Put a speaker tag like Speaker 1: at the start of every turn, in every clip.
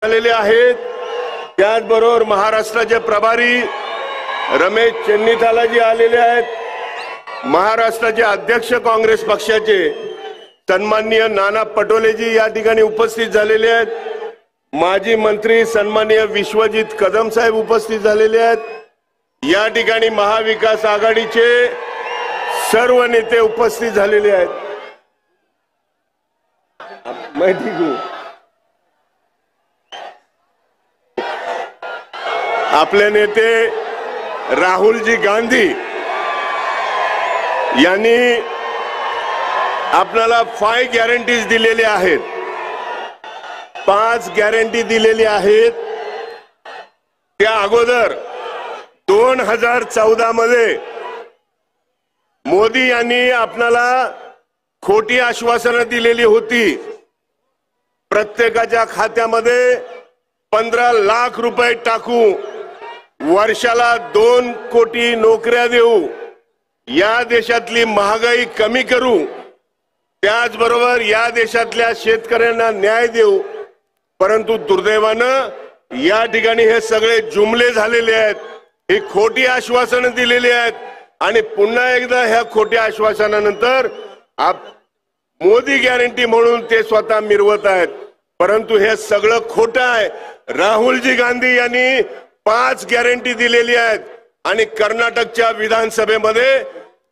Speaker 1: आलेले आहेत। त्याचबरोबर महाराष्ट्राचे प्रभारी रमेश चेन्नीथालाजी आलेले आहेत। महाराष्ट्राचे अध्यक्ष काँग्रेस पक्षाचे सन्माननीय नाना पटोलेजी या ठिकाणी उपस्थित झालेले आहेत। माजी मंत्री सन्माननीय विश्वजित कदम साहेब उपस्थित झालेले आहेत। या ठिकाणी महाविकास आघाडीचे सर्व नेते उपस्थित झालेले आहेत। माहिती घेऊ आपले नेते राहुलजी गांधी यांनी आपल्याला 5 गॅरंटीज दिलेले आहेत। 5 गॅरंटी दिलेली आहेत। त्या अगोदर 2014 मध्ये मोदी यांनी आपल्याला खोटी आश्वासनं दिलेली होती। प्रत्येकाच्या खात्यामध्ये 15 लाख रुपये टाकू, वर्षाला 2 कोटी नोकऱ्या देऊ, या देशातली महागाई कमी करू, त्याचबरोबर या देशातल्या शेतकऱ्यांना न्याय देऊ। परंतु दुर्दैवानं या ठिकाणी हे सगळे जुमले झालेले आहेत। ही खोटी आश्वासनं दिलेली आहेत आणि पुन्हा एकदा ह्या खोट्या आश्वासनानंतर मोदी गॅरंटी म्हणून ते स्वतः मिरवत आहेत। परंतु हे सगळं खोटं आहे। राहुलजी गांधी यांनी 5 गॅरंटी दिलेली आहेत आणि कर्नाटकच्या विधानसभेमध्ये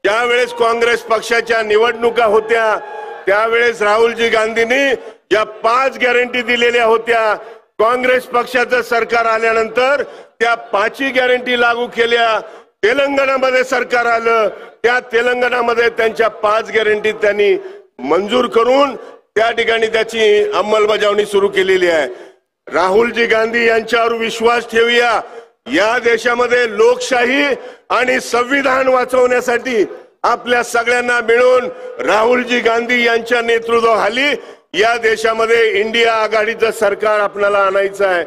Speaker 1: ज्यावेळेस काँग्रेस पक्षाच्या निवडणुका होत्या त्यावेळेस राहुलजी गांधींनी या 5 गॅरंटी दिलेल्या होत्या। काँग्रेस पक्षाचं सरकार आल्यानंतर त्या 5ही गॅरंटी लागू केल्या। तेलंगणामध्ये सरकार आलं, त्या तेलंगणामध्ये त्यांच्या 5 गॅरंटी त्यांनी मंजूर करून त्या ठिकाणी त्याची अंमलबजावणी सुरू केलेली आहे। राहुलजी गांधी यांच्यावर विश्वास ठेवूया। या देशामध्ये लोकशाही आणि संविधान वाचवण्यासाठी आपल्या सगळ्यांना मिळून राहुलजी गांधी यांच्या नेतृत्वाखाली या देशामध्ये इंडिया आघाडीचं सरकार आपल्याला आणायचं आहे।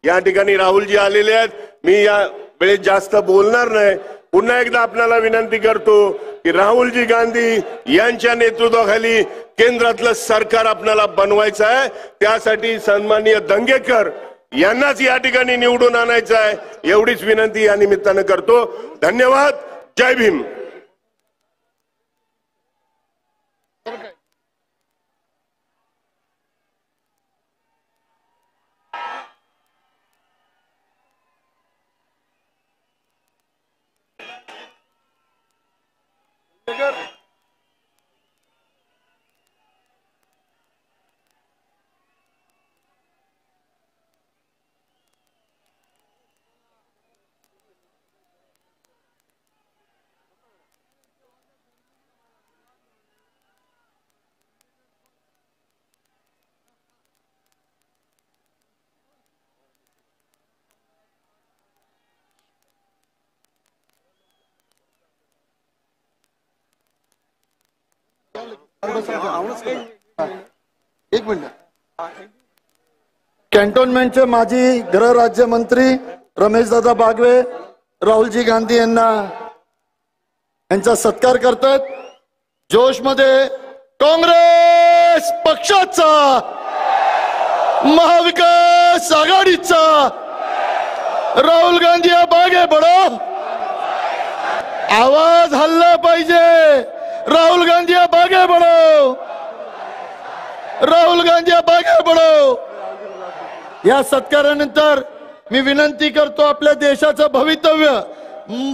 Speaker 1: या ठिकाणी राहुलजी आलेले आहेत। मी या वेळेत जास्त बोलणार नाही। पुन्हा एकदा आपल्याला विनंती करतो की राहुलजी गांधी यांच्या नेतृत्वाखाली केंद्रातलं सरकार आपल्याला बनवायचं आहे। त्यासाठी सन्माननीय दंगेकर यांनाच या ठिकाणी निवडून आणायचं आहे। एवढीच विनंती या निमित्तानं करतो। धन्यवाद। जय भीम।
Speaker 2: एक मिनिट। कॅन्टोन्मेंटचे माजी गृह राज्यमंत्री रमेशदादा बागवे राहुलजी गांधी यांचा सत्कार करतात। जोशमध्ये काँग्रेस पक्षाचा, महाविकास आघाडीचा राहुल गांधी बागे बडो। आवाज हल्ला पाहिजे। राहुल गांधी बागे बडो, राहुल गांधी बागे बडो। या सत्कारानंतर मी विनंती करतो आपल्या देशाचं भवितव्य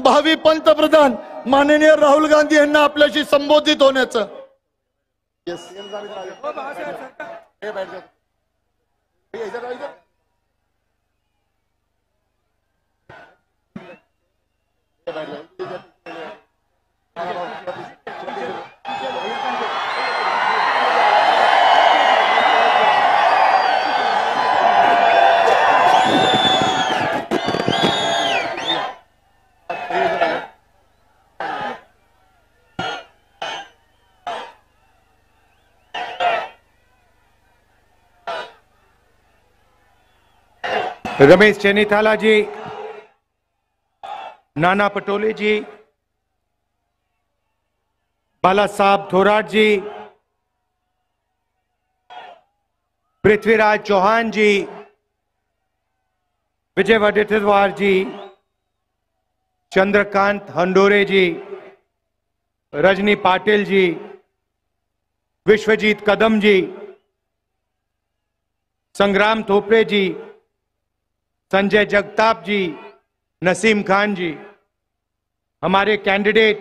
Speaker 2: भावी पंतप्रधान माननीय राहुल गांधी यांना आपल्याशी संबोधित होण्याचं।
Speaker 3: रमेश चेन्नीथाला जी, नाना पटोले जी, बाला साहब थोराट जी, पृथ्वीराज चौहान जी, विजय वडेट्टीवार जी, चंद्रकांत हंडोरे जी, रजनी पाटिल जी, विश्वजीत कदम जी, संग्राम थोपरे जी, संजय जगताप जी, नसीम खान जी, हमारे कैंडिडेट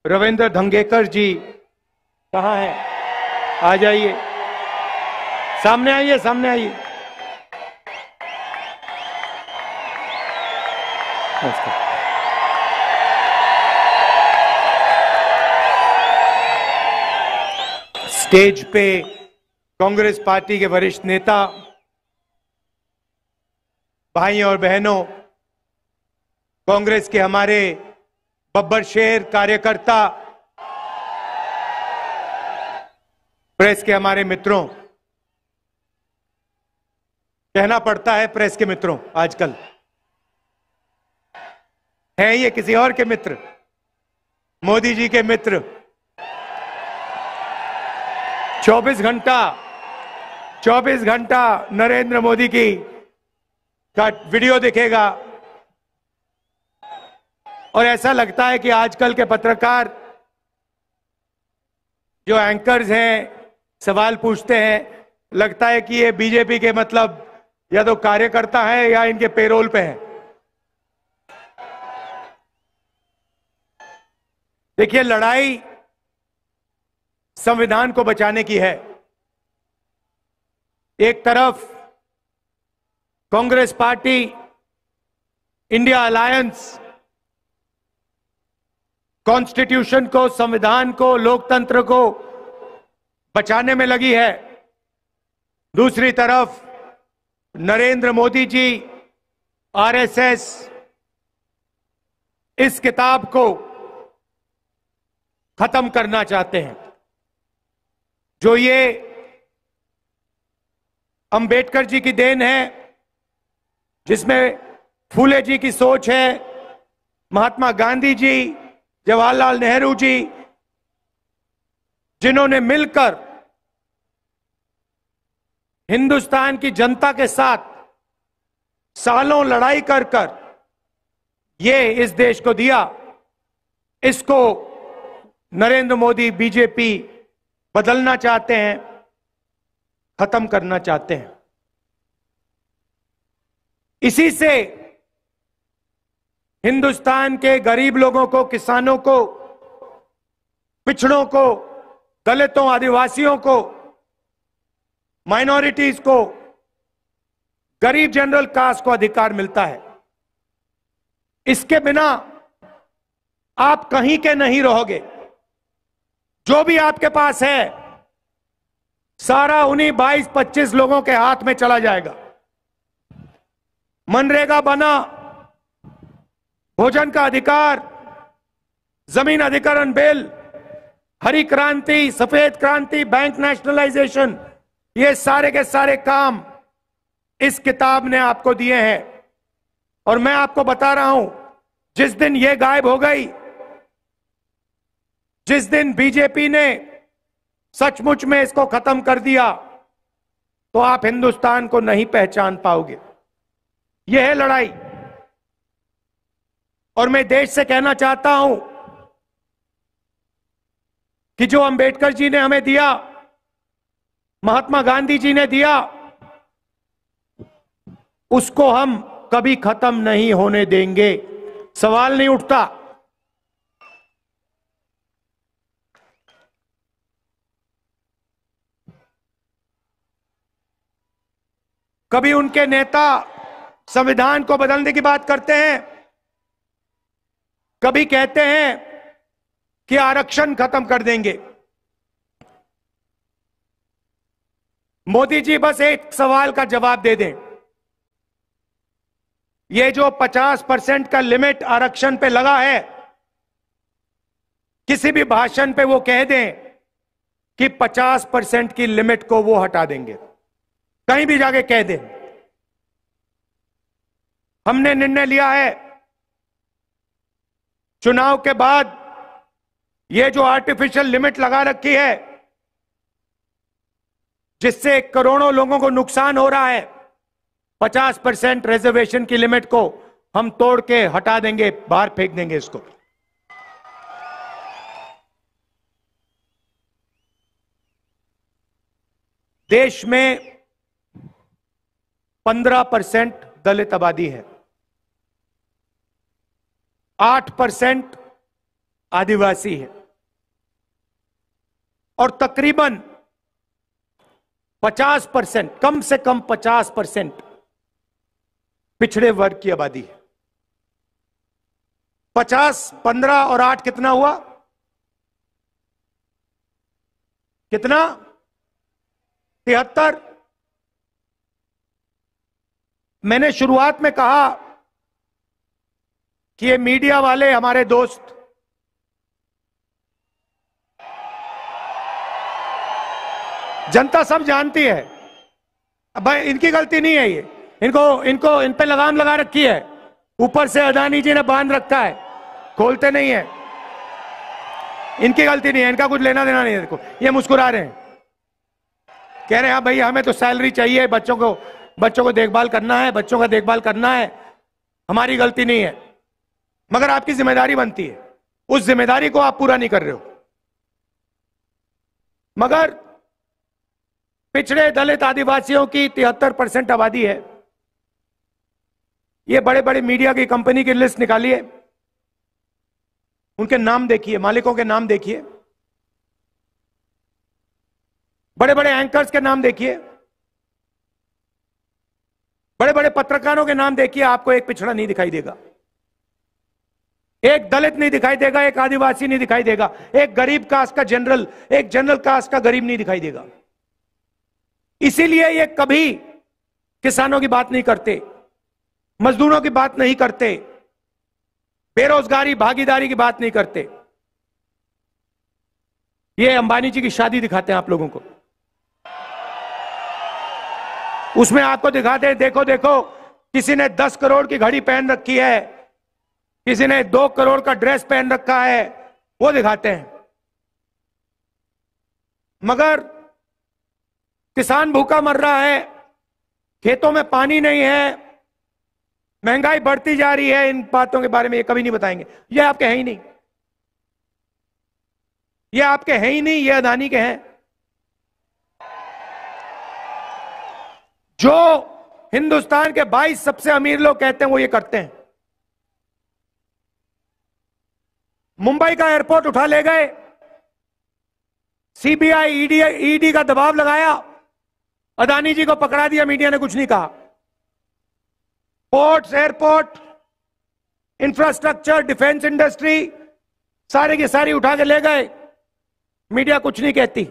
Speaker 3: रविंद्र धंगेकर जी कहाँ हैं? आ जाइए, सामने आइए, सामने आइए। स्टेज पे कांग्रेस पार्टी के वरिष्ठ नेता, भाई और बहनों, कांग्रेस के हमारे बब्बर शेर कार्यकर्ता, प्रेस के हमारे मित्रों, कहना पड़ता है प्रेस के मित्रों, आजकल हैं ये किसी और के मित्र, मोदी जी के मित्र। 24 घंटा नरेंद्र मोदी की का वीडियो दिखेगा और ऐसा लगता है कि आजकल के पत्रकार जो एंकर्स हैं, सवाल पूछते हैं, लगता है कि ये बीजेपी के मतलब या तो कार्यकर्ता है या इनके पेरोल पे है। देखिए, लड़ाई संविधान को बचाने की है। एक तरफ Congress party, India alliance constitution को, संविधान को, लोकतंत्र को बचाने में लगी है। दूसरी तरफ नरेंद्र मोदी जी, आरएसएस इस किताब को खत्म करना चाहते हैं। जो ये अंबेडकर जी की देन है, जिसमें फूले जी की सोच है, महात्मा गांधी जी, जवाहरलाल नेहरू जी, जिन्होंने मिलकर हिंदुस्तान की जनता के साथ सालों लड़ाई कर कर ये इस देश को दिया, इसको नरेंद्र मोदी, बीजेपी बदलना चाहते हैं, खत्म करना चाहते हैं। इसी से हिंदुस्तान के गरीब लोगों को, किसानों को, पिछड़ों को, दलितों, आदिवासियों को, माइनॉरिटीज को, गरीब जनरल कास्ट को अधिकार मिलता है। इसके बिना आप कहीं के नहीं रहोगे। जो भी आपके पास है सारा उन्हीं 22-25 लोगों के हाथ में चला जाएगा। मनरेगा बना, भोजन का अधिकार, जमीन अधिकरण बिल, हरी क्रांति, सफेद क्रांति, बैंक नेशनलाइजेशन, ये सारे के सारे काम इस किताब ने आपको दिए हैं। और मैं आपको बता रहा हूं, जिस दिन ये गायब हो गई, जिस दिन बीजेपी ने सचमुच में इसको खत्म कर दिया, तो आप हिंदुस्तान को नहीं पहचान पाओगे। यह है लड़ाई। और मैं देश से कहना चाहता हूं कि जो अंबेडकर जी ने हमें दिया, महात्मा गांधी जी ने दिया, उसको हम कभी खत्म नहीं होने देंगे। सवाल नहीं उठता। कभी उनके नेता संविधान को बदलने की बात करते हैं, कभी कहते हैं कि आरक्षण खत्म कर देंगे। मोदी जी बस एक सवाल का जवाब दे दें। ये जो 50% का लिमिट आरक्षण पे लगा है, किसी भी भाषण पे वो कह दें कि 50% की लिमिट को वो हटा देंगे। कहीं भी जाके कह दें। हमने निर्णय लिया है चुनाव के बाद ये जो आर्टिफिशियल लिमिट लगा रखी है, जिससे करोड़ों लोगों को नुकसान हो रहा है, 50% रिजर्वेशन की लिमिट को हम तोड़ के हटा देंगे, बाहर फेंक देंगे इसको। देश में 15% दलित आबादी है, 8% आदिवासी है और तकरीबन 50%, कम से कम 50% पिछड़े वर्ग की आबादी है। 50, 15 और 8 कितना हुआ? कितना? 73। मैंने शुरुआत में कहा कि ये मीडिया वाले हमारे दोस्त जनता सब जानती है, अब इनकी गलती नहीं है, ये इन पे लगाम लगा रखी है, ऊपर से अदानी जी ने बांध रखा है, खोलते नहीं है। इनकी गलती नहीं है, इनका कुछ लेना देना नहीं है। देखो ये मुस्कुरा रहे हैं, कह रहे हैं हाँ भाई हमें तो सैलरी चाहिए, बच्चों को देखभाल करना है, बच्चों का देखभाल करना है, हमारी गलती नहीं है। मगर आपकी जिम्मेदारी बनती है, उस जिम्मेदारी को आप पूरा नहीं कर रहे हो। मगर पिछड़े दलित आदिवासियों की 73% आबादी है। ये बड़े बड़े मीडिया की कंपनी की लिस्ट निकालिए, उनके नाम देखिए, मालिकों के नाम देखिए, बड़े बड़े एंकर्स के नाम देखिए, बड़े बड़े पत्रकारों के नाम देखिए, आपको एक पिछड़ा नहीं दिखाई देगा, एक दलित नहीं दिखाई देगा, एक आदिवासी नहीं दिखाई देगा, एक गरीब कास्ट का जनरल, एक जनरल कास्ट का गरीब नहीं दिखाई देगा। इसीलिए ये कभी किसानों की बात नहीं करते, मजदूरों की बात नहीं करते, बेरोजगारी भागीदारी की बात नहीं करते। ये अंबानी जी की शादी दिखाते हैं आप लोगों को, उसमें आपको दिखाते हैं देखो देखो किसी ने 10 करोड़ की घड़ी पहन रखी है, किसी ने 2 करोड़ का ड्रेस पहन रखा है, वो दिखाते हैं। मगर किसान भूखा मर रहा है, खेतों में पानी नहीं है, महंगाई बढ़ती जा रही है, इन बातों के बारे में ये कभी नहीं बताएंगे। ये आपके हैं ही नहीं, ये आपके हैं ही नहीं, ये अदानी के हैं। जो हिंदुस्तान के 22 सबसे अमीर लोग कहते हैं वो ये करते हैं। मुंबई का एयरपोर्ट उठा ले गए, सीबीआई ईडी का दबाव लगाया, अदानी जी को पकड़ा दिया, मीडिया ने कुछ नहीं कहा। Ports, airport, infrastructure, defence industry सारे की सारी उठा के ले गए, मीडिया कुछ नहीं कहती।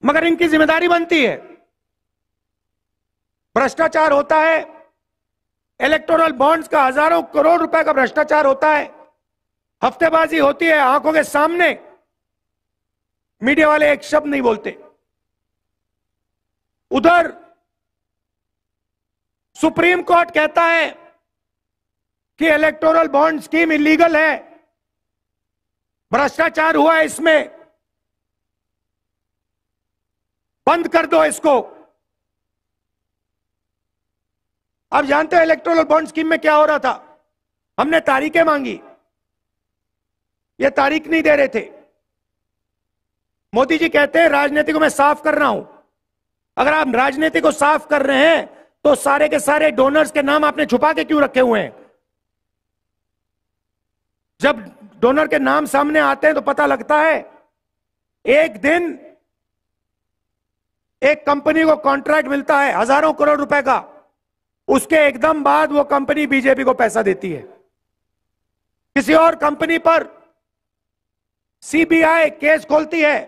Speaker 3: मगर इनकी जिम्मेदारी बनती है। भ्रष्टाचार होता है, इलेक्टोरल बॉन्ड्स का हजारों करोड़ रुपए का भ्रष्टाचार होता है, हफ्तेबाजी होती है आंखों के सामने, मीडिया वाले एक शब्द नहीं बोलते। उधर सुप्रीम कोर्ट कहता है कि इलेक्टोरल बॉन्ड स्कीम इलीगल है, भ्रष्टाचार हुआ है इसमें, बंद कर दो इसको। आप जानते हैं इलेक्टोरल बॉन्ड स्कीम में क्या हो रहा था? हमने तारीखें मांगी, ये तारीख नहीं दे रहे थे। मोदी जी कहते हैं राजनीति को मैं साफ कर रहा हूं। अगर आप राजनीति को साफ कर रहे हैं तो सारे के सारे डोनर्स के नाम आपने छुपा के क्यों रखे हुए हैं? जब डोनर के नाम सामने आते हैं तो पता लगता है। एक दिन एक कंपनी को कॉन्ट्रैक्ट मिलता है हजारों करोड़ रुपए का, उसके एकदम बाद वो कंपनी बीजेपी को पैसा देती है। किसी और कंपनी पर सीबीआई केस खोलती है,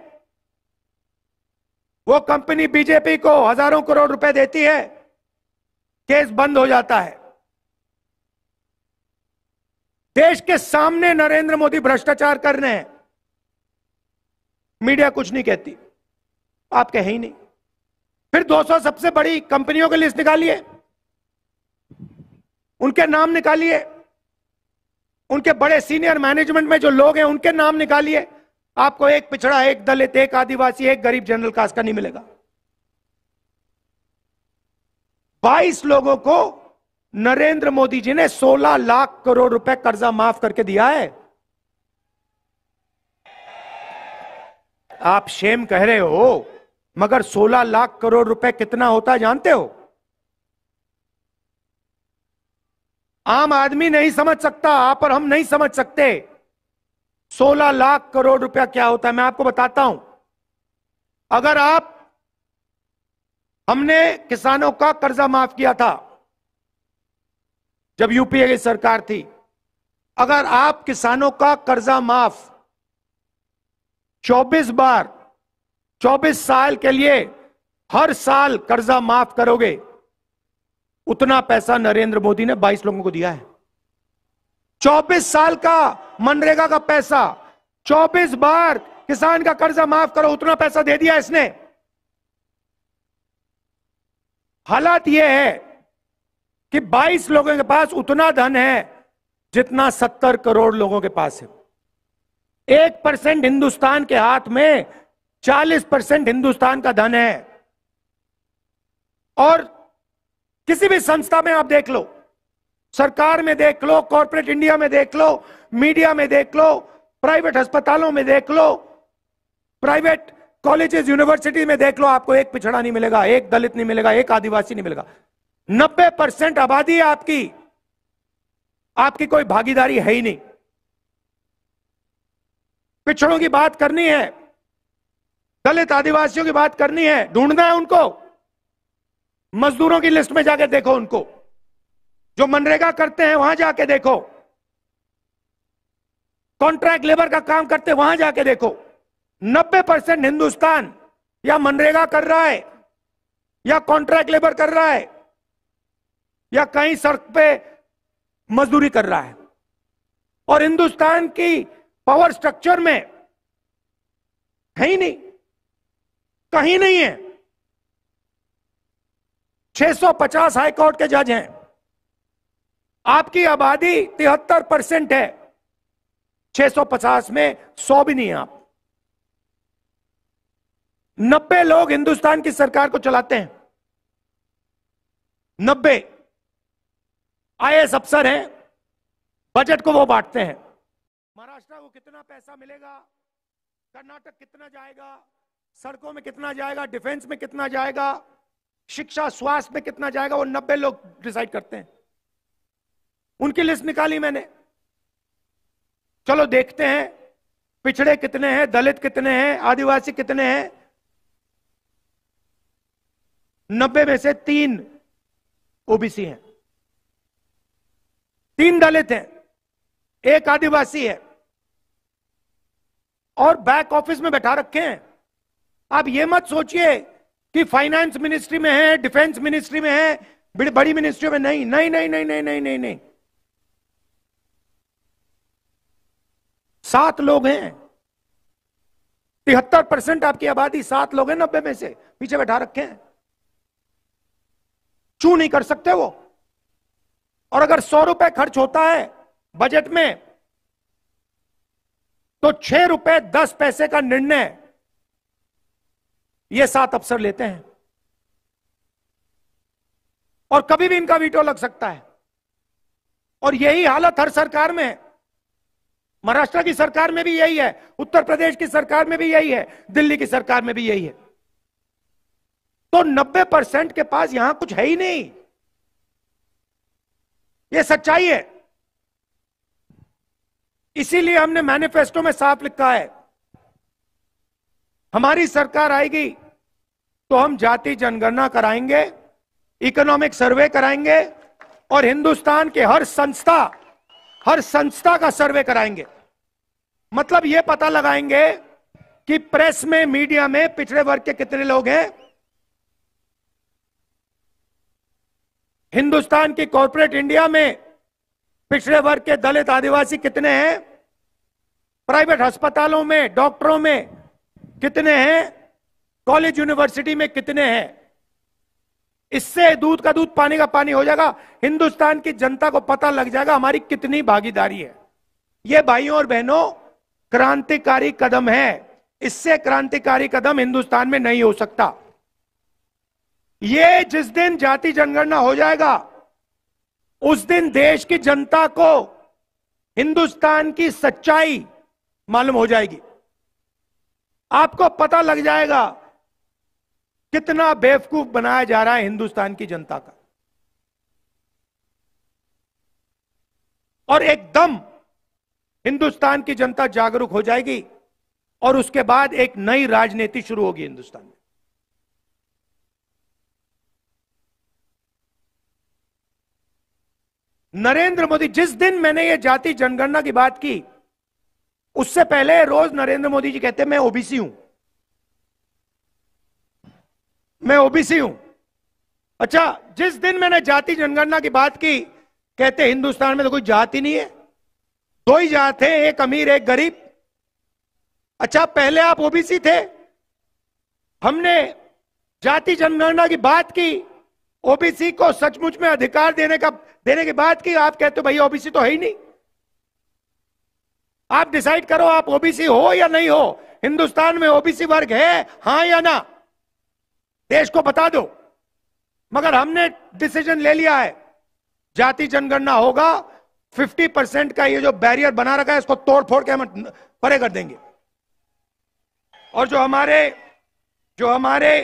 Speaker 3: वो कंपनी बीजेपी को हजारों करोड़ रुपए देती है, केस बंद हो जाता है। देश के सामने नरेंद्र मोदी भ्रष्टाचार कर रहे हैं, मीडिया कुछ नहीं कहती, आप कहे ही नहीं। फिर 200 सबसे बड़ी कंपनियों की लिस्ट निकालिए, उनके नाम निकालिए, उनके बड़े सीनियर मैनेजमेंट में जो लोग हैं उनके नाम निकालिए, आपको एक पिछड़ा, एक दलित, एक आदिवासी, एक गरीब जनरल कास्ट का नहीं मिलेगा। 22 लोगों को नरेंद्र मोदी जी ने 16 लाख करोड़ रुपए कर्जा माफ करके दिया है। आप शेम कह रहे हो, मगर 16 लाख करोड़ रुपए कितना होता है जानते हो? आम आदमी नहीं समझ सकता, आप और हम नहीं समझ सकते 16 लाख करोड़ रुपया क्या होता है। मैं आपको बताता हूं। अगर हमने किसानों का कर्जा माफ किया था जब यूपीए की सरकार थी, अगर आप किसानों का कर्जा माफ 24 बार 24 साल के लिए हर साल कर्जा माफ करोगे, उतना पैसा नरेंद्र मोदी ने 22 लोगों को दिया है। 24 साल का मनरेगा का पैसा, 24 बार किसान का कर्जा माफ करो, उतना पैसा दे दिया इसने। हालात यह है कि 22 लोगों के पास उतना धन है जितना 70 करोड़ लोगों के पास है। 1% हिंदुस्तान के हाथ में 40% हिंदुस्तान का धन है। और किसी भी संस्था में आप देख लो, सरकार में देख लो, कॉर्पोरेट इंडिया में देख लो, मीडिया में देख लो, प्राइवेट अस्पतालों में देख लो, प्राइवेट कॉलेजेस यूनिवर्सिटी में देख लो, आपको एक पिछड़ा नहीं मिलेगा, एक दलित नहीं मिलेगा, एक आदिवासी नहीं मिलेगा। 90% आबादी है आपकी कोई भागीदारी है ही नहीं। पिछड़ों की बात करनी है, दलित आदिवासियों की बात करनी है, ढूंढना है उनको। मजदूरों की लिस्ट में जाके देखो उनको, जो मनरेगा करते हैं वहां जाके देखो, कॉन्ट्रैक्ट लेबर का काम करते हैं वहां जाके देखो। 90% हिंदुस्तान या मनरेगा कर रहा है, या कॉन्ट्रैक्ट लेबर कर रहा है, या कहीं सड़क पे मजदूरी कर रहा है। और हिंदुस्तान की पावर स्ट्रक्चर में है ही नहीं, कहीं नहीं है। 650 हाईकोर्ट के जज हैं, आपकी आबादी 73% है, 650 में 100 भी नहीं है आप। 90 लोग हिंदुस्तान की सरकार को चलाते हैं, 90 आईएएस अफसर हैं, बजट को वो बांटते हैं। महाराष्ट्र को कितना पैसा मिलेगा, कर्नाटक कितना जाएगा, सड़कों में कितना जाएगा, डिफेंस में कितना जाएगा, शिक्षा स्वास्थ्य में कितना जाएगा, वो 90 लोग डिसाइड करते हैं। उनकी लिस्ट निकाली मैंने। चलो देखते हैं पिछड़े कितने हैं, दलित कितने हैं, आदिवासी कितने हैं। 90 में से 3 ओबीसी हैं, 3 दलित हैं, 1 आदिवासी है, और बैक ऑफिस में बैठा रखे हैं। आप ये मत सोचिए कि फाइनेंस मिनिस्ट्री में है, डिफेंस मिनिस्ट्री में है, बड़ी मिनिस्ट्री में नहीं। नहीं नहीं नहीं नहीं नहीं नहीं नहीं 7 लोग हैं। 73% आपकी आबादी, 7 लोग हैं 90 में से, पीछे बैठा रखे हैं। चू नहीं कर सकते वो। और अगर 100 रुपए खर्च होता है बजट में, तो 6 रुपए 10 पैसे का निर्णय ये 7 अफसर लेते हैं। और कभी भी इनका वीटो लग सकता है। और यही हालत हर सरकार में है। महाराष्ट्र की सरकार में भी यही है, उत्तर प्रदेश की सरकार में भी यही है, दिल्ली की सरकार में भी यही है। तो 90% के पास यहां कुछ है ही नहीं। यह सच्चाई है। इसीलिए हमने मैनिफेस्टो में साफ लिखा है, हमारी सरकार आएगी तो हम जाति जनगणना कराएंगे, इकोनॉमिक सर्वे कराएंगे, और हिंदुस्तान के हर संस्था का सर्वे कराएंगे। मतलब यह पता लगाएंगे कि प्रेस में, मीडिया में पिछड़े वर्ग के कितने लोग हैं, हिंदुस्तान की कॉर्पोरेट इंडिया में पिछड़े वर्ग के दलित आदिवासी कितने हैं, प्राइवेट अस्पतालों में, डॉक्टरों में कितने हैं, कॉलेज यूनिवर्सिटी में कितने हैं। इससे दूध का दूध पानी का पानी हो जाएगा। हिंदुस्तान की जनता को पता लग जाएगा हमारी कितनी भागीदारी है। यह भाइयों और बहनों क्रांतिकारी कदम है। इससे क्रांतिकारी कदम हिंदुस्तान में नहीं हो सकता। ये जिस दिन जाति जनगणना हो जाएगा उस दिन देश की जनता को हिंदुस्तान की सच्चाई मालूम हो जाएगी। आपको पता लग जाएगा कितना बेवकूफ बनाया जा रहा है हिंदुस्तान की जनता का। और एकदम हिंदुस्तान की जनता जागरूक हो जाएगी और उसके बाद एक नई राजनीति शुरू होगी हिंदुस्तान में। नरेंद्र मोदी, जिस दिन मैंने ये जाति जनगणना की बात की उससे पहले रोज नरेंद्र मोदी जी कहते मैं ओबीसी हूं, मैं ओबीसी हूं। अच्छा, जिस दिन मैंने जाति जनगणना की बात की कहते हिंदुस्तान में तो कोई जाति नहीं है, दो ही जात है, एक अमीर एक गरीब। अच्छा, पहले आप ओबीसी थे, हमने जाति जनगणना की बात की, ओबीसी को सचमुच में अधिकार देने की बात की, आप कहते हो भैया ओबीसी तो है ही नहीं। आप डिसाइड करो आप ओबीसी हो या नहीं हो। हिंदुस्तान में ओबीसी वर्ग है, हां या ना, देश को बता दो। मगर हमने डिसीजन ले लिया है, जाति जनगणना होगा, 50% का ये जो बैरियर बना रखा है इसको तोड़ फोड़ के हम परे कर देंगे। और जो हमारे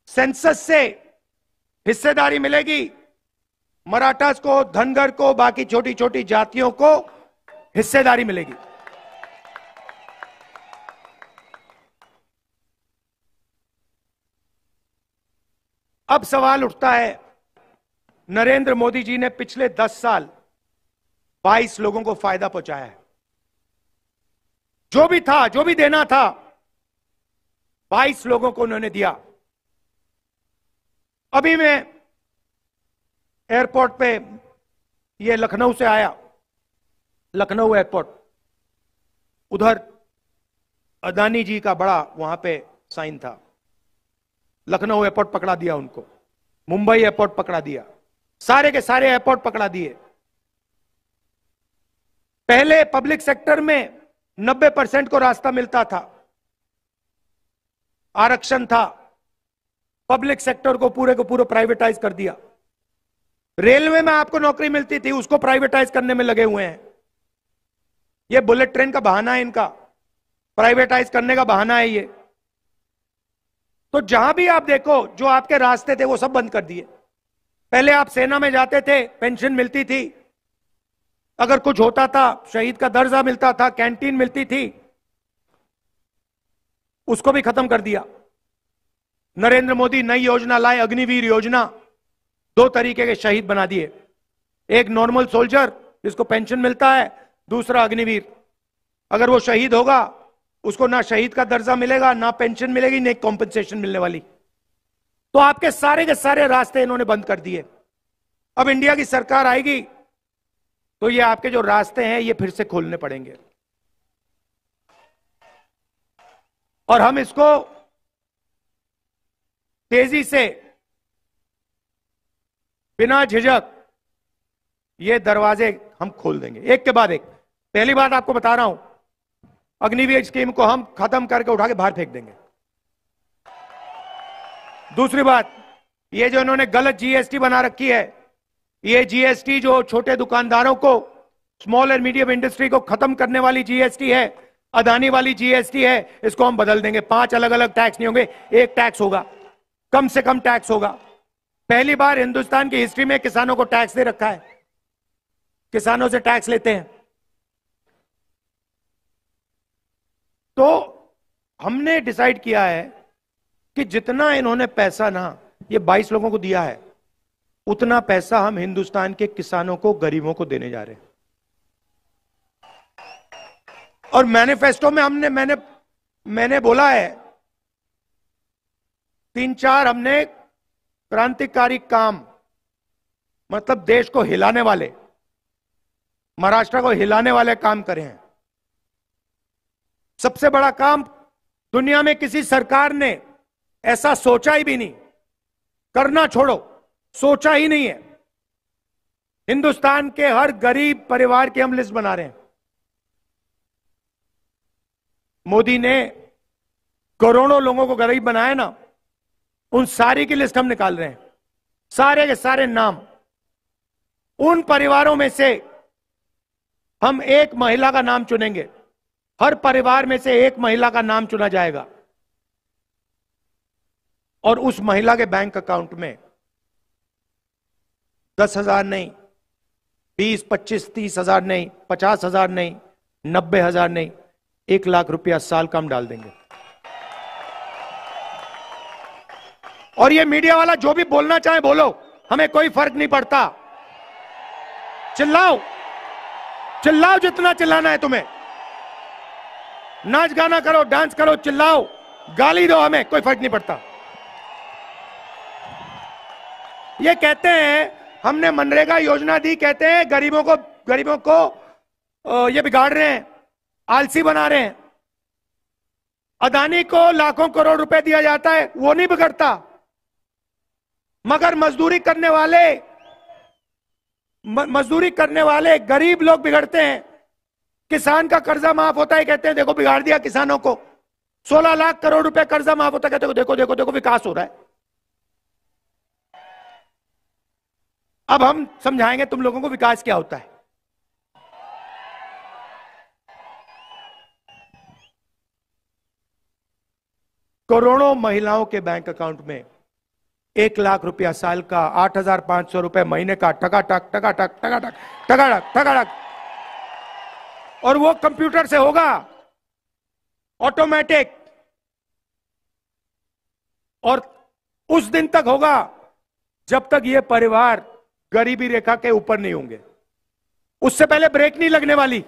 Speaker 3: सेंसस से हिस्सेदारी मिलेगी, मराठास को, धनगर को, बाकी छोटी छोटी जातियों को हिस्सेदारी मिलेगी। अब सवाल उठता है, नरेंद्र मोदी जी ने पिछले 10 साल 22 लोगों को फायदा पहुंचाया है। जो भी था, जो भी देना था, 22 लोगों को उन्होंने दिया। अभी मैं एयरपोर्ट पे, ये लखनऊ से आया, लखनऊ एयरपोर्ट, उधर अदानी जी का बड़ा वहां पे साइन था। लखनऊ एयरपोर्ट पकड़ा दिया उनको, मुंबई एयरपोर्ट पकड़ा दिया, सारे के सारे एयरपोर्ट पकड़ा दिए। पहले पब्लिक सेक्टर में 90% को रास्ता मिलता था, आरक्षण था, पब्लिक सेक्टर को पूरे प्राइवेटाइज कर दिया। रेलवे में आपको नौकरी मिलती थी, उसको प्राइवेटाइज करने में लगे हुए हैं। ये बुलेट ट्रेन का बहाना है इनका, प्राइवेटाइज करने का बहाना है ये। तो जहां भी आप देखो, जो आपके रास्ते थे वो सब बंद कर दिए। पहले आप सेना में जाते थे, पेंशन मिलती थी, अगर कुछ होता था शहीद का दर्जा मिलता था, कैंटीन मिलती थी, उसको भी खत्म कर दिया। नरेंद्र मोदी नई योजना लाए, अग्निवीर योजना, 2 तरीके के शहीद बना दिए। एक नॉर्मल सोल्जर जिसको पेंशन मिलता है, दूसरा अग्निवीर। अगर वो शहीद होगा उसको ना शहीद का दर्जा मिलेगा, ना पेंशन मिलेगी, ना कॉम्पेंसेशन मिलने वाली। तो आपके सारे के सारे रास्ते इन्होंने बंद कर दिए। अब इंडिया की सरकार आएगी तो ये आपके जो रास्ते हैं ये फिर से खोलने पड़ेंगे। और हम इसको तेजी से, बिना झिझक, ये दरवाजे हम खोल देंगे एक के बाद एक। पहली बात आपको बता रहा हूं, अग्निवीर स्कीम को हम खत्म करके उठा के बाहर फेंक देंगे। दूसरी बात, ये जो इन्होंने गलत जीएसटी बना रखी है, ये जीएसटी जो छोटे दुकानदारों को, स्मॉल एंड मीडियम इंडस्ट्री को खत्म करने वाली जीएसटी है, अदानी वाली जीएसटी है, इसको हम बदल देंगे। 5 अलग अलग टैक्स नहीं होंगे, एक टैक्स होगा, कम से कम टैक्स होगा। पहली बार हिंदुस्तान की हिस्ट्री में किसानों को टैक्स दे रखा है, किसानों से टैक्स लेते हैं। तो हमने डिसाइड किया है कि जितना इन्होंने पैसा ना ये 22 लोगों को दिया है, उतना पैसा हम हिंदुस्तान के किसानों को, गरीबों को देने जा रहे हैं। और मैनिफेस्टो में मैंने बोला है 3-4 हमने क्रांतिकारी काम, मतलब देश को हिलाने वाले, महाराष्ट्र को हिलाने वाले काम करे हैं। सबसे बड़ा काम दुनिया में किसी सरकार ने ऐसा सोचा ही भी नहीं, करना छोड़ो, सोचा ही नहीं है। हिंदुस्तान के हर गरीब परिवार की हम लिस्ट बना रहे हैं। मोदी ने करोड़ों लोगों को गरीब बनाया ना, उन सारी की लिस्ट हम निकाल रहे हैं, सारे के सारे नाम। उन परिवारों में से हम एक महिला का नाम चुनेंगे, हर परिवार में से एक महिला का नाम चुना जाएगा और उस महिला के बैंक अकाउंट में 10,000 नहीं, 20, 25, 30,000 नहीं, 50,000 नहीं, 90,000 नहीं, 1 लाख रुपया साल का हम डाल देंगे। और ये मीडिया वाला जो भी बोलना चाहे बोलो, हमें कोई फर्क नहीं पड़ता। चिल्लाओ, चिल्लाओ जितना चिल्लाना है तुम्हें, नाच गाना करो, डांस करो, चिल्लाओ, गाली दो, हमें कोई फर्क नहीं पड़ता। ये कहते हैं हमने मनरेगा योजना दी, कहते हैं गरीबों को ये बिगाड़ रहे हैं, आलसी बना रहे हैं। अदानी को लाखों करोड़ रुपए दिया जाता है, वो नहीं बिगड़ता, मगर मजदूरी करने वाले गरीब लोग बिगड़ते हैं। किसान का कर्जा माफ होता है, कहते हैं देखो बिगाड़ दिया किसानों को। 16 लाख करोड़ रुपए कर्जा माफ होता है, कहते हैं देखो देखो देखो विकास हो रहा है। अब हम समझाएंगे तुम लोगों को विकास क्या होता है। करोड़ों महिलाओं के बैंक अकाउंट में 1 लाख रुपया साल का, 8,500 रुपए महीने का, टकाटक टकाटक टकाटक टकाटक टकाटक। और वो कंप्यूटर से होगा, ऑटोमेटिक, और उस दिन तक होगा जब तक ये परिवार गरीबी रेखा के ऊपर नहीं होंगे। उससे पहले ब्रेक नहीं लगने वाली,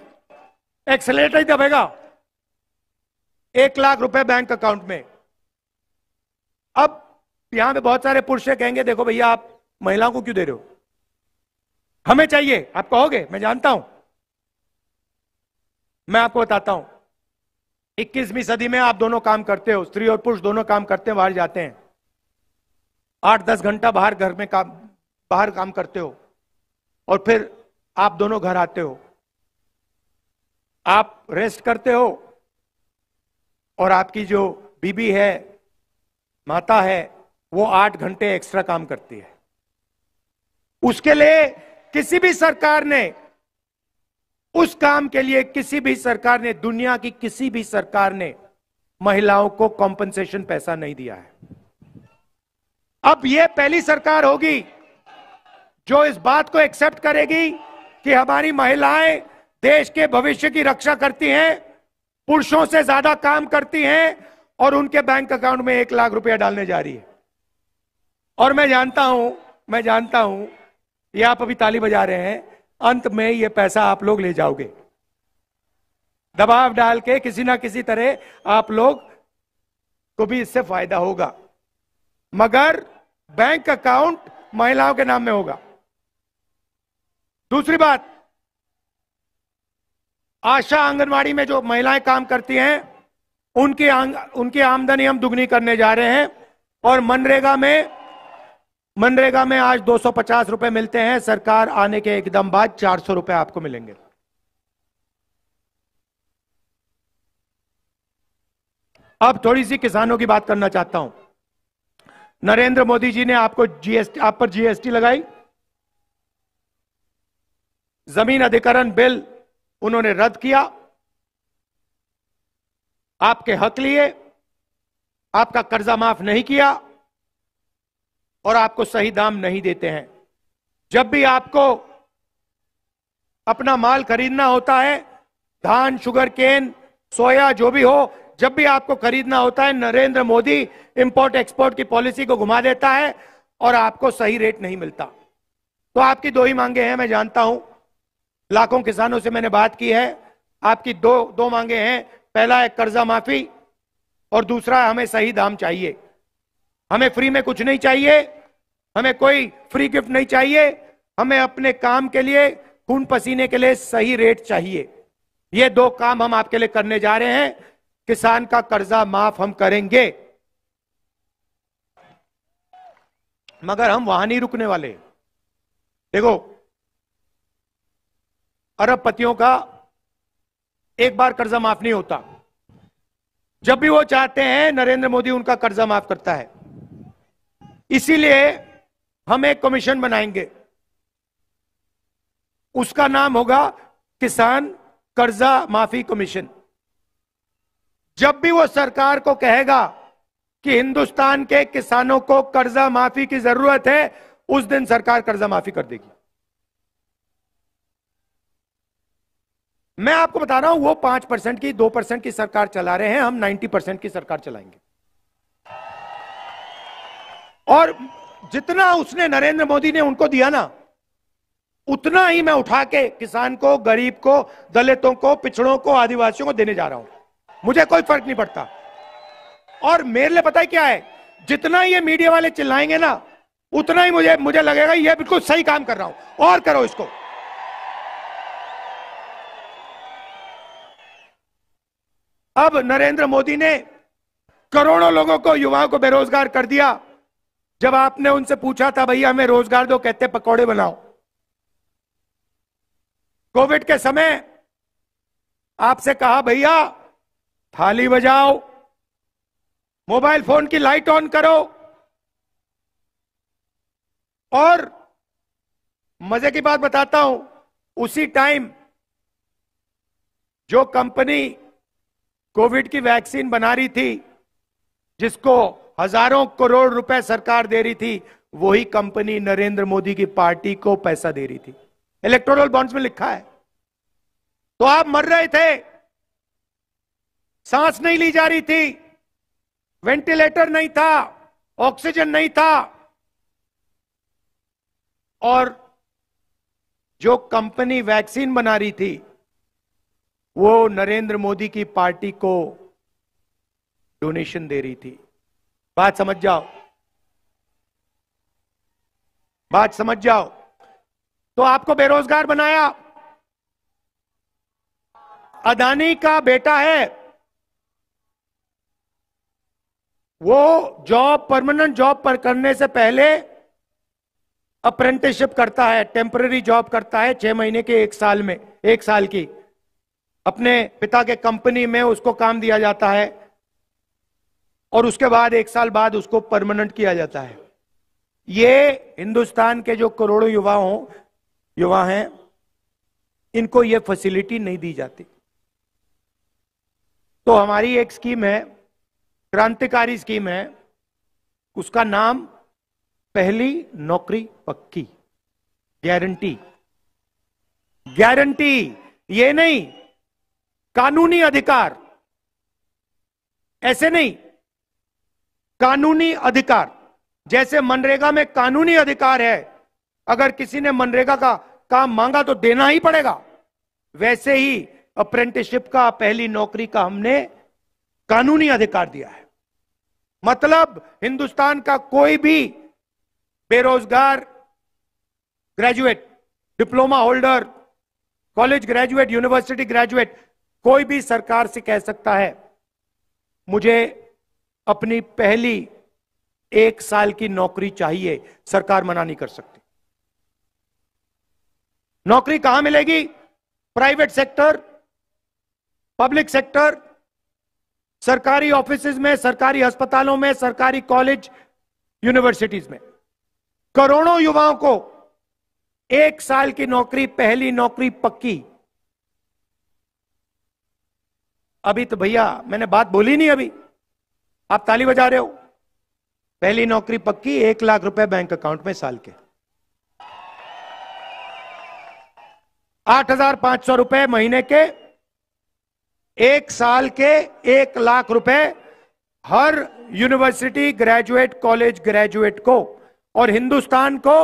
Speaker 3: एक्सेलेरेटर ही दबेगा। 1 लाख रुपए बैंक अकाउंट में। अब यहां पे बहुत सारे पुरुष कहेंगे देखो भैया आप महिलाओं को क्यों दे रहे हो, हमें चाहिए। आप कहोगे, मैं जानता हूं, मैं आपको बताता हूं। 21वीं सदी में आप दोनों काम करते हो, स्त्री और पुरुष दोनों काम करते हैं, बाहर जाते हैं, 8-10 घंटा बाहर काम करते हो, और फिर आप दोनों घर आते हो, आप रेस्ट करते हो, और आपकी जो बीबी है, माता है, वो 8 घंटे एक्स्ट्रा काम करती है। उसके लिए किसी भी सरकार ने, उस काम के लिए किसी भी सरकार ने, दुनिया की किसी भी सरकार ने महिलाओं को कॉम्पनसेशन पैसा नहीं दिया है। अब यह पहली सरकार होगी जो इस बात को एक्सेप्ट करेगी कि हमारी महिलाएं देश के भविष्य की रक्षा करती हैं, पुरुषों से ज्यादा काम करती हैं, और उनके बैंक अकाउंट में 1 लाख रुपया डालने जा रही है। और मैं जानता हूं, ये आप अभी ताली बजा रहे हैं, अंत में ये पैसा आप लोग ले जाओगे, दबाव डाल के किसी ना किसी तरह आप लोग को भी इससे फायदा होगा, मगर बैंक अकाउंट महिलाओं के नाम में होगा। दूसरी बात, आशा आंगनवाड़ी में जो महिलाएं काम करती हैं, उनकी आमदनी हम दुगनी करने जा रहे हैं। और मनरेगा में आज 250 रुपए मिलते हैं, सरकार आने के एकदम बाद 400 रुपए आपको मिलेंगे। अब थोड़ी सी किसानों की बात करना चाहता हूं। नरेंद्र मोदी जी ने आप पर जीएसटी लगाई, जमीन अधिग्रहण बिल उन्होंने रद्द किया, आपके हक लिए, आपका कर्जा माफ नहीं किया, और आपको सही दाम नहीं देते हैं। जब भी आपको अपना माल खरीदना होता है, धान, शुगर केन, सोया, जो भी हो, जब भी आपको खरीदना होता है, नरेंद्र मोदी इंपोर्ट एक्सपोर्ट की पॉलिसी को घुमा देता है और आपको सही रेट नहीं मिलता। तो आपकी 2 ही मांगे हैं, मैं जानता हूं, लाखों किसानों से मैंने बात की है। आपकी दो मांगे हैं, पहला है कर्जा माफी, और दूसरा हमें सही दाम चाहिए। हमें फ्री में कुछ नहीं चाहिए, हमें कोई फ्री गिफ्ट नहीं चाहिए, हमें अपने काम के लिए, खून पसीने के लिए सही रेट चाहिए। ये 2 काम हम आपके लिए करने जा रहे हैं। किसान का कर्जा माफ हम करेंगे, मगर हम वहां नहीं रुकने वाले। देखो, अरबपतियों का एक बार कर्जा माफ नहीं होता। जब भी वो चाहते हैं, नरेंद्र मोदी उनका कर्जा माफ करता है। इसीलिए हम एक कमीशन बनाएंगे, उसका नाम होगा किसान कर्जा माफी कमीशन। जब भी वो सरकार को कहेगा कि हिंदुस्तान के किसानों को कर्जा माफी की जरूरत है, उस दिन सरकार कर्जा माफी कर देगी। मैं आपको बता रहा हूं, वो 5% की 2% की सरकार चला रहे हैं, हम 90% की सरकार चलाएंगे। और जितना उसने नरेंद्र मोदी ने उनको दिया ना, उतना ही मैं उठा के किसान को, गरीब को, दलितों को, पिछड़ों को, आदिवासियों को देने जा रहा हूं। मुझे कोई फर्क नहीं पड़ता। और मेरे लिए पता है क्या है, जितना ये मीडिया वाले चिल्लाएंगे ना, उतना ही मुझे लगेगा ये बिल्कुल सही काम कर रहा हूं, और करो इसको। अब नरेंद्र मोदी ने करोड़ों लोगों को, युवाओं को बेरोजगार कर दिया। जब आपने उनसे पूछा था भैया हमें रोजगार दो, कहते पकौड़े बनाओ। कोविड के समय आपसे कहा भैया थाली बजाओ, मोबाइल फोन की लाइट ऑन करो, और मजे की बात बताता हूं, उसी टाइम जो कंपनी कोविड की वैक्सीन बना रही थी, जिसको हजारों करोड़ रुपए सरकार दे रही थी, वही कंपनी नरेंद्र मोदी की पार्टी को पैसा दे रही थी। इलेक्टोरल बॉन्ड्स में लिखा है। तो आप मर रहे थे, सांस नहीं ली जा रही थी, वेंटिलेटर नहीं था, ऑक्सीजन नहीं था, और जो कंपनी वैक्सीन बना रही थी वो नरेंद्र मोदी की पार्टी को डोनेशन दे रही थी। बात समझ जाओ, बात समझ जाओ। तो आपको बेरोजगार बनाया। अदानी का बेटा है, वो जॉब, परमानेंट जॉब पर करने से पहले अप्रेंटिसशिप करता है, टेम्पररी जॉब करता है 6 महीने के, 1 साल में, 1 साल की। अपने पिता के कंपनी में उसको काम दिया जाता है, और उसके बाद 1 साल बाद उसको परमानेंट किया जाता है। ये हिंदुस्तान के जो करोड़ों युवा हैं, इनको ये फैसिलिटी नहीं दी जाती। तो हमारी एक स्कीम है, क्रांतिकारी स्कीम है, उसका नाम पहली नौकरी पक्की, गारंटी। गारंटी, ये नहीं कानूनी अधिकार, ऐसे नहीं, कानूनी अधिकार। जैसे मनरेगा में कानूनी अधिकार है, अगर किसी ने मनरेगा का काम मांगा तो देना ही पड़ेगा, वैसे ही अप्रेंटिसशिप का, पहली नौकरी का हमने कानूनी अधिकार दिया है। मतलब हिंदुस्तान का कोई भी बेरोजगार graduate, diploma holder, college graduate, university graduate, कोई भी सरकार से कह सकता है मुझे अपनी पहली 1 साल की नौकरी चाहिए, सरकार मना नहीं कर सकती। नौकरी कहां मिलेगी? प्राइवेट सेक्टर, पब्लिक सेक्टर, सरकारी ऑफिसेज में, सरकारी अस्पतालों में, सरकारी कॉलेज, यूनिवर्सिटीज में। करोड़ों युवाओं को 1 साल की नौकरी, पहली नौकरी पक्की। अभी तो भैया मैंने बात बोली नहीं, अभी आप ताली बजा रहे हो। पहली नौकरी पक्की, 1 लाख रुपए बैंक अकाउंट में साल के, 8,500 रुपए महीने के, 1 साल के 1 लाख रुपए हर यूनिवर्सिटी ग्रेजुएट, कॉलेज ग्रेजुएट को। और हिंदुस्तान को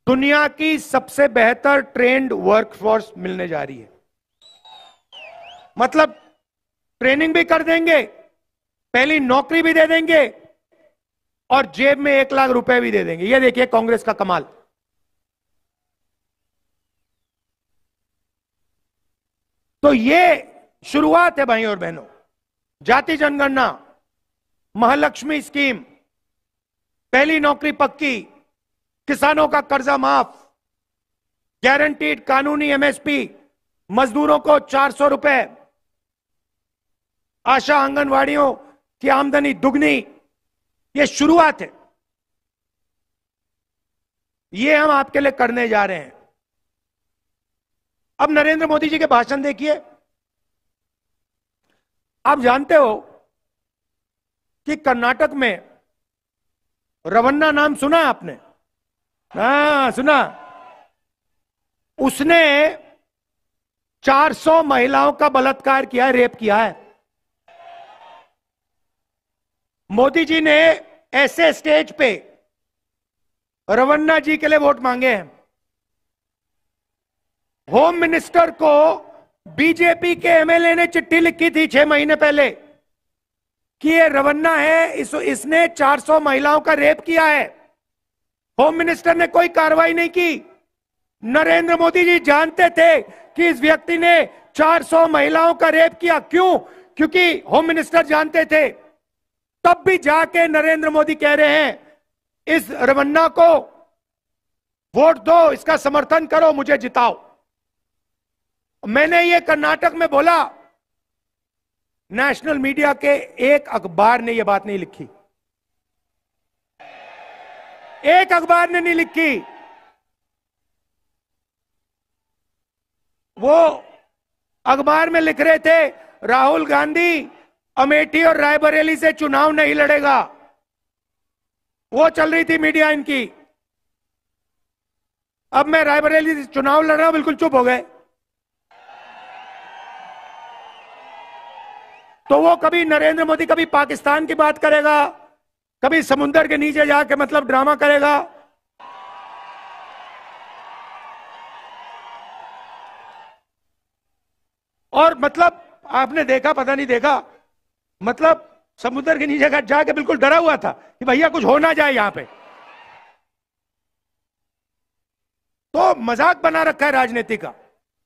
Speaker 3: दुनिया की सबसे बेहतर ट्रेंड वर्कफोर्स मिलने जा रही है। मतलब ट्रेनिंग भी कर देंगे, पहली नौकरी भी दे देंगे, और जेब में 1 लाख रुपए भी दे देंगे। ये देखिए कांग्रेस का कमाल। तो ये शुरुआत है भाई और बहनों। जाति जनगणना, महालक्ष्मी स्कीम, पहली नौकरी पक्की, किसानों का कर्जा माफ, गारंटीड कानूनी एमएसपी, मजदूरों को 400 रुपए, आशा आंगनवाड़ियों की आमदनी दुगनी। ये शुरुआत है। ये हम आपके लिए करने जा रहे हैं। अब नरेंद्र मोदी जी के भाषण देखिए। आप जानते हो कि कर्नाटक में रवन्ना नाम सुना है आपने? हाँ, सुना। उसने 400 महिलाओं का बलात्कार किया है, रेप किया है। मोदी जी ने ऐसे स्टेज पे रवन्ना जी के लिए वोट मांगे हैं। होम मिनिस्टर को बीजेपी के एमएलए ने चिट्ठी लिखी थी 6 महीने पहले कि ये रवन्ना है, इसने 400 महिलाओं का रेप किया है। होम मिनिस्टर ने कोई कार्रवाई नहीं की। नरेंद्र मोदी जी जानते थे कि इस व्यक्ति ने 400 महिलाओं का रेप किया। क्यों? क्योंकि होम मिनिस्टर जानते थे। तब भी जाके नरेंद्र मोदी कह रहे हैं इस रवन्ना को वोट दो, इसका समर्थन करो, मुझे जिताओ। मैंने ये कर्नाटक में बोला, नेशनल मीडिया के एक अखबार ने यह बात नहीं लिखी, एक अखबार ने नहीं लिखी। वो अखबार में लिख रहे थे राहुल गांधी अमेठी और रायबरेली से चुनाव नहीं लड़ेगा। वो चल रही थी मीडिया इनकी। अब मैं रायबरेली से चुनाव लड़ रहा हूं, बिल्कुल चुप हो गए। तो वो कभी नरेंद्र मोदी कभी पाकिस्तान की बात करेगा, कभी समुद्र के नीचे जाके मतलब ड्रामा करेगा। और मतलब आपने देखा, पता नहीं देखा, मतलब समुद्र के नीचे जाके बिल्कुल डरा हुआ था कि भैया कुछ हो ना जाए यहां पे। तो मजाक बना रखा है राजनीति का।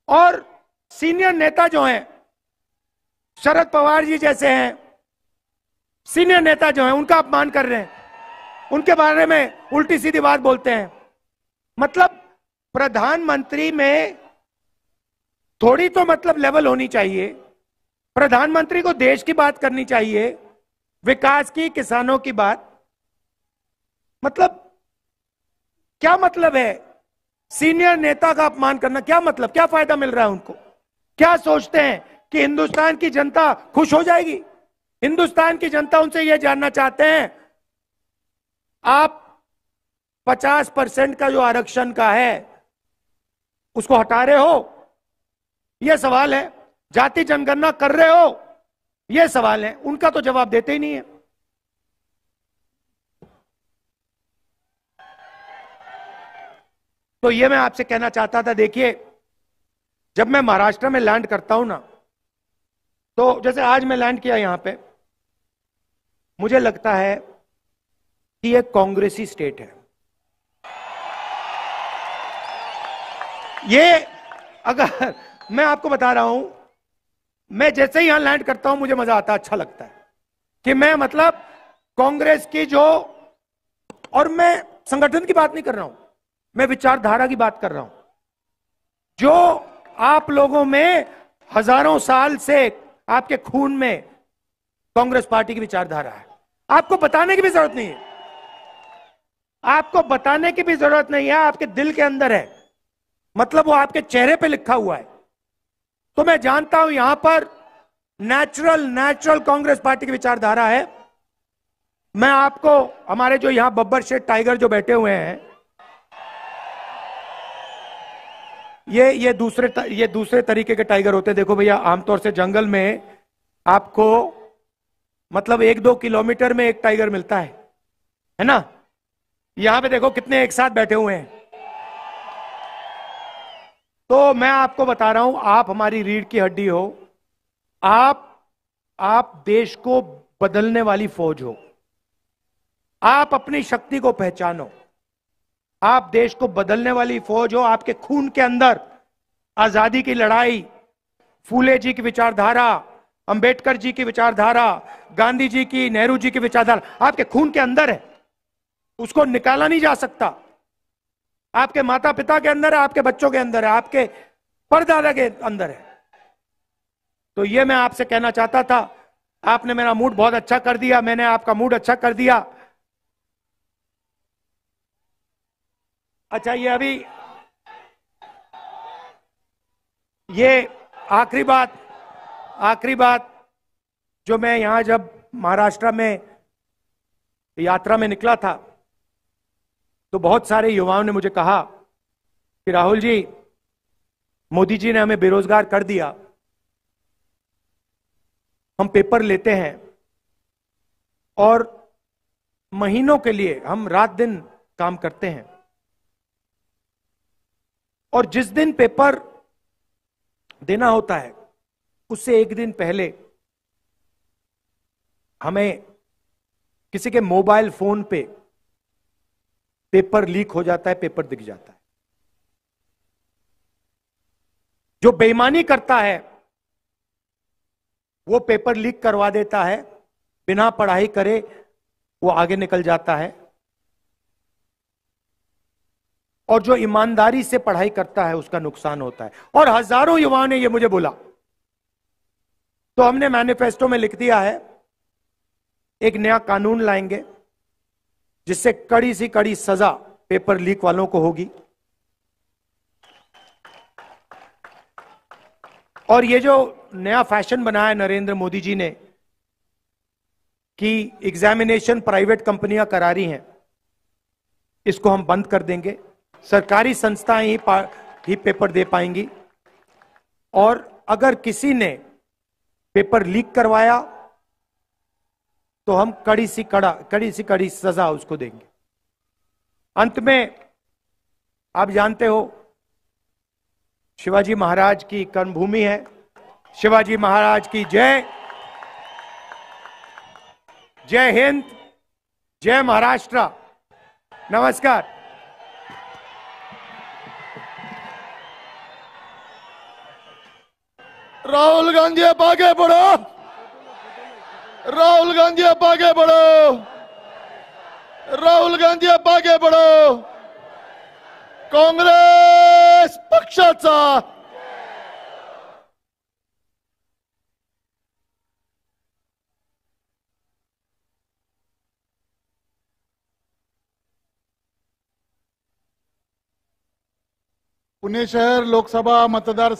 Speaker 3: और सीनियर नेता जो हैं, शरद पवार जी जैसे हैं सीनियर नेता जो हैं, उनका अपमान कर रहे हैं, उनके बारे में उल्टी सीधी बात बोलते हैं। मतलब प्रधानमंत्री में थोड़ी तो मतलब लेवल होनी चाहिए। प्रधानमंत्री को देश की बात करनी चाहिए, विकास की, किसानों की बात। मतलब क्या मतलब है सीनियर नेता का अपमान करना? क्या मतलब, क्या फायदा मिल रहा है उनको? क्या सोचते हैं कि हिंदुस्तान की जनता खुश हो जाएगी? हिंदुस्तान की जनता उनसे यह जानना चाहते हैं, आप 50% का जो आरक्षण का है उसको हटा रहे हो, यह सवाल है। जाति जनगणना कर रहे हो, यह सवाल है। उनका तो जवाब देते ही नहीं है। तो यह मैं आपसे कहना चाहता था। देखिए, जब मैं महाराष्ट्र में लैंड करता हूं ना, तो जैसे आज मैं लैंड किया यहां पे, मुझे लगता है कि यह कांग्रेसी स्टेट है। ये अगर मैं आपको बता रहा हूं, मैं जैसे ही यहां लैंड करता हूं मुझे मजा आता है, अच्छा लगता है कि मैं मतलब कांग्रेस की जो, और मैं संगठन की बात नहीं कर रहा हूं, मैं विचारधारा की बात कर रहा हूं, जो आप लोगों में हजारों साल से आपके खून में कांग्रेस पार्टी की विचारधारा है। आपको बताने की भी जरूरत नहीं है, आपको बताने की भी जरूरत नहीं है, आपके दिल के अंदर है। मतलब वो आपके चेहरे पे लिखा हुआ है। तो मैं जानता हूं यहां पर नेचुरल कांग्रेस पार्टी की विचारधारा है। मैं आपको, हमारे जो यहां बब्बर शेठ टाइगर जो बैठे हुए हैं, ये दूसरे तरीके के टाइगर होते हैं। देखो भैया, आमतौर से जंगल में आपको मतलब 1-2 किलोमीटर में एक टाइगर मिलता है ना। यहां पे देखो कितने एक साथ बैठे हुए हैं। तो मैं आपको बता रहा हूं, आप हमारी रीढ़ की हड्डी हो, आप देश को बदलने वाली फौज हो। आप अपनी शक्ति को पहचानो, आप देश को बदलने वाली फौज हो। आपके खून के अंदर आजादी की लड़ाई, फूले जी की विचारधारा, अंबेडकर जी की विचारधारा, गांधी जी की, नेहरू जी की विचारधारा आपके खून के अंदर है, उसको निकाला नहीं जा सकता। आपके माता पिता के अंदर है, आपके बच्चों के अंदर है, आपके परदादा के अंदर है। तो ये मैं आपसे कहना चाहता था। आपने मेरा मूड बहुत अच्छा कर दिया, मैंने आपका मूड अच्छा कर दिया। अच्छा, ये आखिरी बात जो मैं यहां जब महाराष्ट्र में यात्रा में निकला था तो बहुत सारे युवाओं ने मुझे कहा कि राहुल जी, मोदी जी ने हमें बेरोजगार कर दिया। हम पेपर लेते हैं और महीनों के लिए हम रात दिन काम करते हैं, और जिस दिन पेपर देना होता है उससे एक दिन पहले हमें किसी के मोबाइल फोन पे पेपर लीक हो जाता है, पेपर दिख जाता है। जो बेईमानी करता है वो पेपर लीक करवा देता है, बिना पढ़ाई करे वो आगे निकल जाता है, और जो ईमानदारी से पढ़ाई करता है उसका नुकसान होता है। और हजारों युवाओं ने ये मुझे बोला, तो हमने मैनिफेस्टो में लिख दिया है एक नया कानून लाएंगे जिससे कड़ी सी कड़ी सजा पेपर लीक वालों को होगी। और ये जो नया फैशन बनाया नरेंद्र मोदी जी ने कि एग्जामिनेशन प्राइवेट कंपनियां करा रही हैं, इसको हम बंद कर देंगे। सरकारी संस्थाएं ही पेपर दे पाएंगी, और अगर किसी ने पेपर लीक करवाया तो हम कड़ी सी कड़ी सजा उसको देंगे। अंत में आप जानते हो शिवाजी महाराज की कर्मभूमि है। शिवाजी महाराज की जय। जय हिंद, जय महाराष्ट्र। नमस्कार।
Speaker 2: राहुल गांधी आप आगे बढ़ो, राहुल गांधी आप आगे बढ़ो, राहुल गांधी आप आगे बढ़ो। काँग्रेस पक्षाचा पुणे शहर लोकसभा मतदार